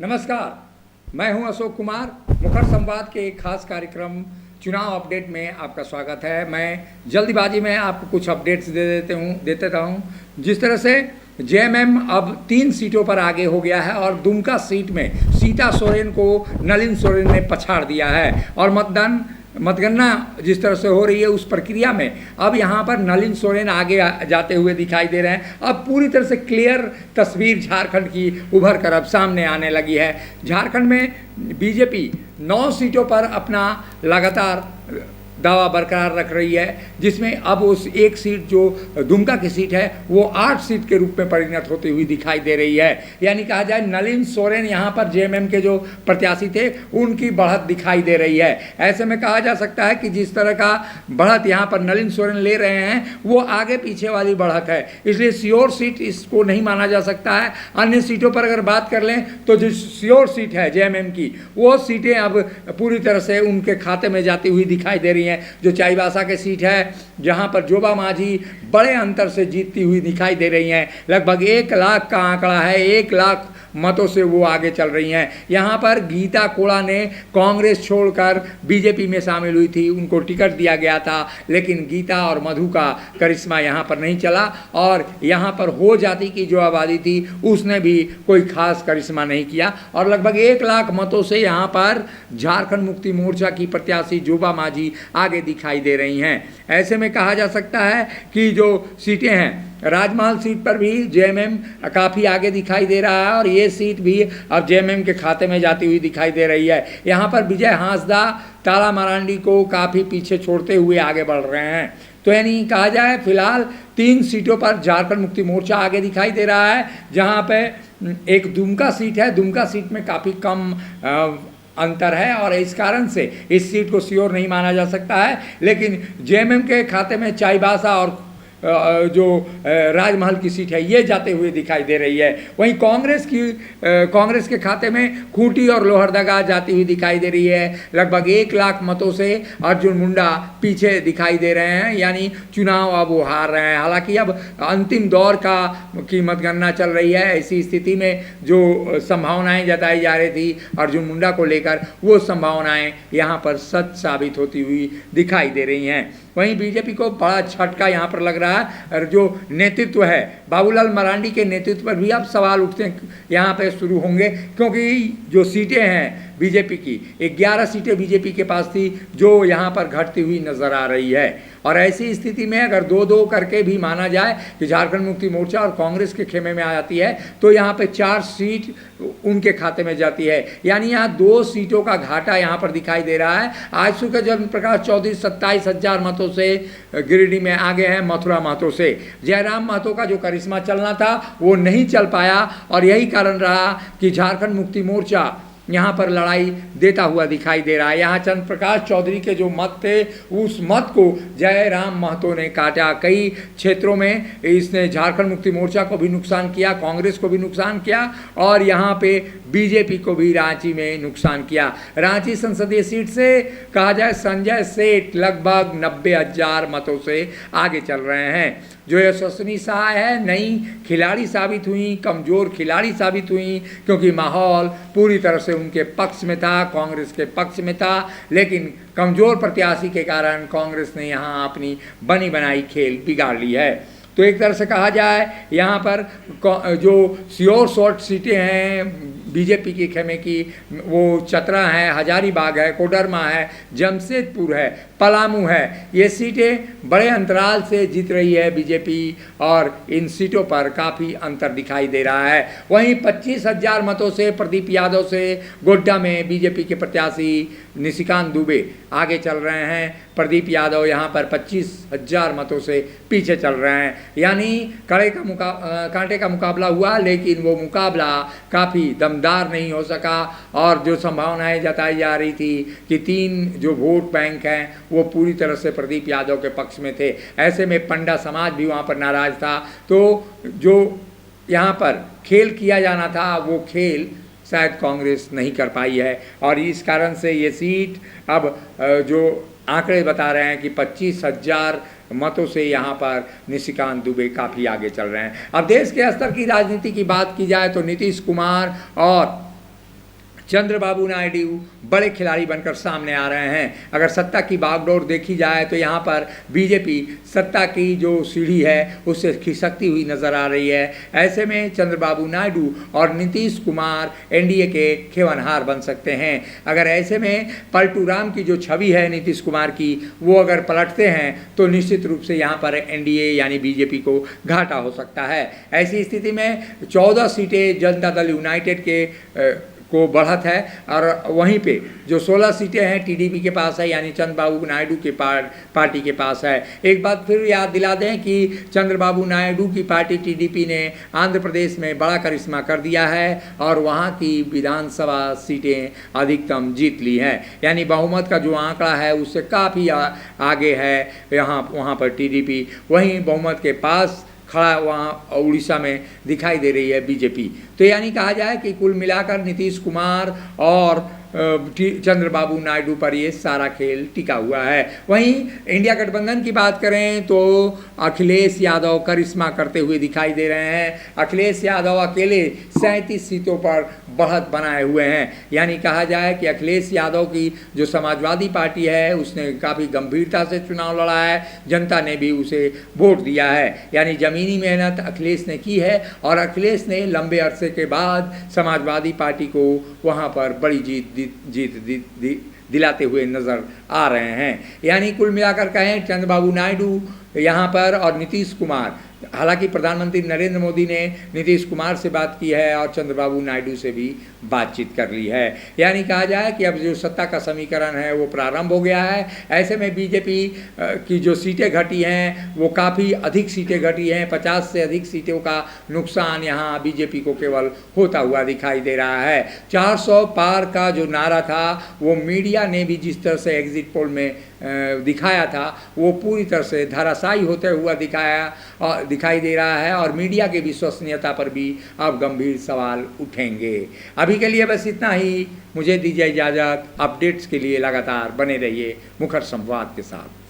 नमस्कार, मैं हूं अशोक कुमार। मुखर संवाद के एक खास कार्यक्रम चुनाव अपडेट में आपका स्वागत है। मैं जल्दबाजी में आपको कुछ अपडेट्स देते रहा हूं। जिस तरह से जेएमएम अब 3 सीटों पर आगे हो गया है और दुमका सीट में सीता सोरेन को नलिन सोरेन ने पछाड़ दिया है और मतगणना जिस तरह से हो रही है उस प्रक्रिया में अब यहाँ पर नलिन सोरेन आगे जाते हुए दिखाई दे रहे हैं। अब पूरी तरह से क्लियर तस्वीर झारखंड की उभर कर अब सामने आने लगी है। झारखंड में बीजेपी 9 सीटों पर अपना लगातार दावा बरकरार रख रही है, जिसमें अब उस एक सीट जो दुमका की सीट है वो 8 सीट के रूप में परिणत होती हुई दिखाई दे रही है। यानी कहा जाए नलिन सोरेन यहाँ पर जेएमएम के जो प्रत्याशी थे उनकी बढ़त दिखाई दे रही है। ऐसे में कहा जा सकता है कि जिस तरह का बढ़त यहाँ पर नलिन सोरेन ले रहे हैं वो आगे पीछे वाली बढ़त है, इसलिए श्योर सीट इसको नहीं माना जा सकता है। अन्य सीटों पर अगर बात कर लें तो जो श्योर सीट है जेएमएम की वो सीटें अब पूरी तरह से उनके खाते में जाती हुई दिखाई दे रही हैं। जो चाईबासा की सीट है जहां पर जोबा मांझी बड़े अंतर से जीतती हुई दिखाई दे रही हैं, लगभग 1 लाख का आंकड़ा है, 1 लाख मतों से वो आगे चल रही हैं। यहाँ पर गीता कोड़ा ने कांग्रेस छोड़कर बीजेपी में शामिल हुई थी, उनको टिकट दिया गया था, लेकिन गीता और मधु का करिश्मा यहाँ पर नहीं चला और यहाँ पर हो जाति की जो आबादी थी उसने भी कोई खास करिश्मा नहीं किया और लगभग 1 लाख मतों से यहाँ पर झारखंड मुक्ति मोर्चा की प्रत्याशी जोबा मांझी आगे दिखाई दे रही हैं। ऐसे में कहा जा सकता है कि जो सीटें हैं राजमहल सीट पर भी जेएमएम काफ़ी आगे दिखाई दे रहा है और ये सीट भी अब जेएमएम के खाते में जाती हुई दिखाई दे रही है। यहाँ पर विजय हांसदा तारा मरांडी को काफ़ी पीछे छोड़ते हुए आगे बढ़ रहे हैं। तो यानी कहा जाए फिलहाल 3 सीटों पर झारखंड मुक्ति मोर्चा आगे दिखाई दे रहा है, जहाँ पे एक दुमका सीट है, दुमका सीट में काफ़ी कम अंतर है और इस कारण से इस सीट को श्योर नहीं माना जा सकता है। लेकिन जेएमएम के खाते में चाईबासा और जो राजमहल की सीट है ये जाते हुए दिखाई दे रही है। वहीं कांग्रेस के खाते में खूंटी और लोहरदगा जाती हुई दिखाई दे रही है। लगभग 1 लाख मतों से अर्जुन मुंडा पीछे दिखाई दे रहे हैं, यानी चुनाव अब वो हार रहे हैं। हालांकि अब अंतिम दौर की मतगणना चल रही है। ऐसी स्थिति में जो संभावनाएं जताई जा रही थी अर्जुन मुंडा को लेकर, वो संभावनाएं यहाँ पर सच साबित होती हुई दिखाई दे रही हैं। वहीं बीजेपी को बड़ा झटका यहाँ पर लग रहा है और जो नेतृत्व है बाबूलाल मरांडी के नेतृत्व पर भी अब सवाल उठते यहाँ पे शुरू होंगे, क्योंकि जो सीटें हैं बीजेपी की 11 सीटें बीजेपी के पास थी जो यहाँ पर घटती हुई नजर आ रही है। और ऐसी स्थिति में अगर 2-2 करके भी माना जाए कि झारखंड मुक्ति मोर्चा और कांग्रेस के खेमे में आ जाती है तो यहाँ पे 4 सीट उनके खाते में जाती है, यानी यहाँ 2 सीटों का घाटा यहाँ पर दिखाई दे रहा है। आजसू के जन प्रकाश चौधरी 27,000 मतों से गिरिडीह में आगे हैं मथुरा महतो से। जयराम महतो का जो करिश्मा चलना था वो नहीं चल पाया और यही कारण रहा कि झारखंड मुक्ति मोर्चा यहाँ पर लड़ाई देता हुआ दिखाई दे रहा है। यहाँ चंद्र प्रकाश चौधरी के जो मत थे उस मत को जयराम महतो ने काटा। कई क्षेत्रों में इसने झारखंड मुक्ति मोर्चा को भी नुकसान किया, कांग्रेस को भी नुकसान किया और यहाँ पे बीजेपी को भी रांची में नुकसान किया। रांची संसदीय सीट से कहा जाए संजय सेठ लगभग 90,000 मतों से आगे चल रहे हैं। जो यशस्विनी शाह है नई खिलाड़ी साबित हुई, कमज़ोर खिलाड़ी साबित हुई, क्योंकि माहौल पूरी तरह से उनके पक्ष में था, कांग्रेस के पक्ष में था, लेकिन कमज़ोर प्रत्याशी के कारण कांग्रेस ने यहाँ अपनी बनी बनाई खेल बिगाड़ ली है। तो एक तरह से कहा जाए यहाँ पर जो श्योर शॉर्ट सीटें हैं बीजेपी के खेमे की वो चतरा है, हजारीबाग है, कोडरमा है, जमशेदपुर है, पलामू है। ये सीटें बड़े अंतराल से जीत रही है बीजेपी और इन सीटों पर काफ़ी अंतर दिखाई दे रहा है। वहीं 25,000 मतों से प्रदीप यादव से गोड्डा में बीजेपी के प्रत्याशी निशिकांत दुबे आगे चल रहे हैं। प्रदीप यादव यहाँ पर 25,000 मतों से पीछे चल रहे हैं, यानी कांटे का मुकाबला हुआ, लेकिन वो मुकाबला काफ़ी दमदार नहीं हो सका और जो संभावनाएं जताई जा रही थी कि 3 जो वोट बैंक हैं वो पूरी तरह से प्रदीप यादव के पक्ष में थे। ऐसे में पंडा समाज भी वहाँ पर नाराज था। तो जो यहाँ पर खेल किया जाना था वो खेल शायद कांग्रेस नहीं कर पाई है और इस कारण से ये सीट अब जो आंकड़े बता रहे हैं कि 25,000 मतों से यहाँ पर निशिकांत दुबे काफ़ी आगे चल रहे हैं। अब देश के स्तर की राजनीति की बात की जाए तो नीतीश कुमार और चंद्रबाबू नायडू बड़े खिलाड़ी बनकर सामने आ रहे हैं। अगर सत्ता की बागडोर देखी जाए तो यहाँ पर बीजेपी सत्ता की जो सीढ़ी है उससे खिसकती हुई नजर आ रही है। ऐसे में चंद्रबाबू नायडू और नीतीश कुमार एनडीए के खेवनहार बन सकते हैं। अगर ऐसे में पलटू राम की जो छवि है नीतीश कुमार की, वो अगर पलटते हैं तो निश्चित रूप से यहाँ पर एनडीए यानी बीजेपी को घाटा हो सकता है। ऐसी स्थिति में 14 सीटें जनता दल यूनाइटेड के को बढ़त है और वहीं पे जो 16 सीटें हैं टीडीपी के पास है, यानी चंद्रबाबू नायडू के पार्टी के पास है। एक बात फिर याद दिला दें कि चंद्रबाबू नायडू की पार्टी टीडीपी ने आंध्र प्रदेश में बड़ा करिश्मा कर दिया है और वहाँ की विधानसभा सीटें अधिकतम जीत ली हैं, यानी बहुमत का जो आंकड़ा है उससे काफ़ी आगे है वहाँ पर टीडीपी। वहीं बहुमत के पास खड़ा वहाँ उड़ीसा में दिखाई दे रही है बीजेपी। तो यानी कहा जाए कि कुल मिलाकर नीतीश कुमार और चंद्रबाबू नायडू पर ये सारा खेल टिका हुआ है। वहीं इंडिया गठबंधन की बात करें तो अखिलेश यादव करिश्मा करते हुए दिखाई दे रहे हैं। अखिलेश यादव अकेले 37 सीटों पर बढ़त बनाए हुए हैं। यानी कहा जाए कि अखिलेश यादव की जो समाजवादी पार्टी है उसने काफ़ी गंभीरता से चुनाव लड़ा है, जनता ने भी उसे वोट दिया है। यानी ज़मीनी मेहनत अखिलेश ने की है और अखिलेश ने लंबे अरसे के बाद समाजवादी पार्टी को वहाँ पर बड़ी जीत दिलाते हुए नज़र आ रहे हैं। यानी कुल मिलाकर कहें चंद्रबाबू नायडू यहाँ पर और नीतीश कुमार, हालांकि प्रधानमंत्री नरेंद्र मोदी ने नीतीश कुमार से बात की है और चंद्रबाबू नायडू से भी बातचीत कर ली है। यानी कहा जाए कि अब जो सत्ता का समीकरण है वो प्रारंभ हो गया है। ऐसे में बीजेपी की जो सीटें घटी हैं वो काफ़ी अधिक सीटें घटी हैं। 50 से अधिक सीटों का नुकसान यहाँ बीजेपी को केवल होता हुआ दिखाई दे रहा है। 400 पार का जो नारा था वो मीडिया ने भी जिस तरह से एग्जिट पोल में दिखाया था वो पूरी तरह से धराशायी होते हुआ दिखाई दे रहा है और मीडिया की विश्वसनीयता पर भी अब गंभीर सवाल उठेंगे। अभी के लिए बस इतना ही। मुझे दीजिए इजाज़त। अपडेट्स के लिए लगातार बने रहिए मुखर संवाद के साथ।